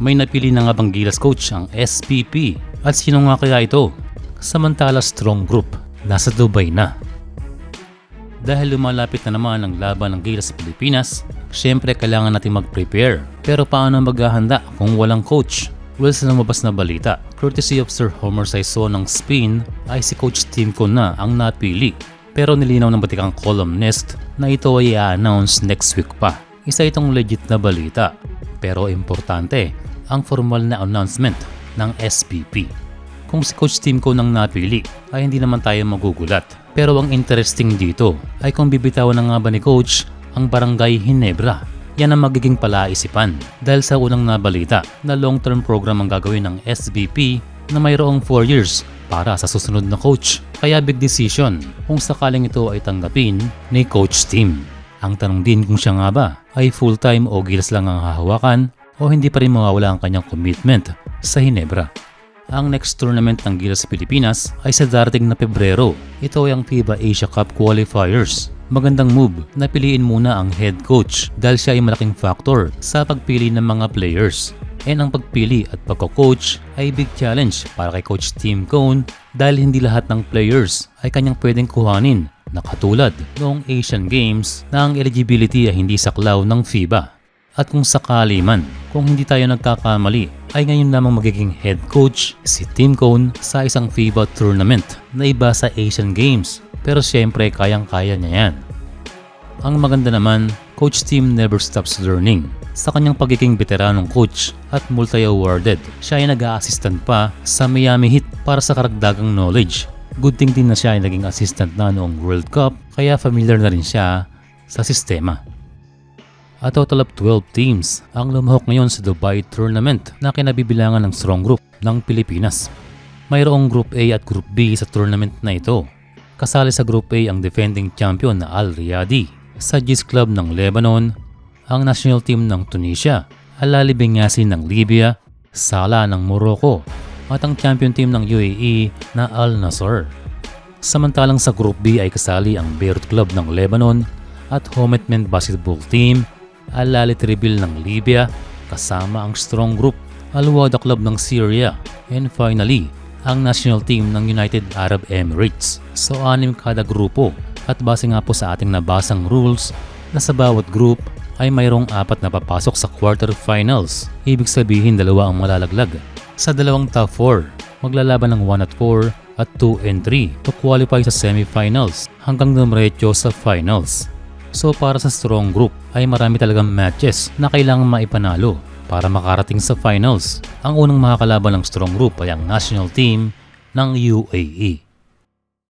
May napili na nga bang Gilas coach ang SPP? At sino nga kaya ito? Samantala Strong Group, nasa Dubai na. Dahil lumalapit na naman ang laban ng Gilas sa Pilipinas, syempre kailangan natin mag-prepare. Pero paano maghahanda kung walang coach? Well, sa lumabas na balita, courtesy of Sir Homer Saison ng Spin, ay si Coach Tim Cone na ang napili. Pero nilinaw ng batikang columnist na ito ay i-announce next week pa. Isa itong legit na balita. Pero importante, ang formal na announcement ng SPP. Kung si Coach Tim Cone ang napili, ay hindi naman tayo magugulat. Pero ang interesting dito ay kung bibitawan na nga ba ni Coach ang Barangay Ginebra. Yan ang magiging palaisipan dahil sa unang nabalita na long-term program ang gagawin ng SBP na mayroong 4 years para sa susunod na coach. Kaya big decision kung sakaling ito ay tanggapin ni Coach Tim. Ang tanong din kung siya nga ba ay full-time o Gilas lang ang hahawakan o hindi pa rin mawawala ang kanyang commitment sa Ginebra. Ang next tournament ng Gilas sa Pilipinas ay sa darating na Pebrero. Ito ay ang FIBA Asia Cup Qualifiers. Magandang move na piliin muna ang head coach dahil siya ay malaking factor sa pagpili ng mga players. And ang pagpili at pagko-coach ay big challenge para kay Coach Tim Cone dahil hindi lahat ng players ay kanyang pwedeng kuhanin na katulad noong Asian Games na ang eligibility ay hindi saklaw ng FIBA. At kung sakali man, kung hindi tayo nagkakamali, ay ngayon lamang magiging head coach si Tim Cone sa isang FIBA tournament na iba sa Asian Games. Pero siyempre kayang-kaya niya yan. Ang maganda naman, Coach Tim never stops learning. Sa kanyang pagiging veteranong coach at multi-awarded, siya ay nag-a-assistant pa sa Miami Heat para sa karagdagang knowledge. Good thing din na siya ay naging assistant na noong World Cup, kaya familiar na rin siya sa sistema. A total of 12 teams ang lumahok ngayon sa Dubai Tournament na kinabibilangan ng Strong Group ng Pilipinas. Mayroong Group A at Group B sa tournament na ito. Kasali sa Group A ang defending champion na Al Riyadi, Sajis Club ng Lebanon, ang national team ng Tunisia, Al Ahly Benghazi ng Libya, Sala ng Morocco, at ang champion team ng UAE na Al Nassr. Samantalang sa Group B ay kasali ang Beirut Club ng Lebanon at Homet Men Basketball Team, Al Ahly Tribil ng Libya, kasama ang Strong Group, Al Wahda Club ng Syria, and finally, ang national team ng United Arab Emirates. So 6 kada grupo at base nga po sa ating nabasang rules na sa bawat group ay mayroong 4 na papasok sa quarterfinals. Ibig sabihin 2 ang malalaglag. Sa dalawang top 4, maglalaban ng 1 at 4 at 2 and 3 to qualify sa semifinals hanggang dumiretso sa finals. So para sa Strong Group ay marami talagang matches na kailangan maipanalo para makarating sa finals. Ang unang makakalaban ng Strong Group ay ang national team ng UAE.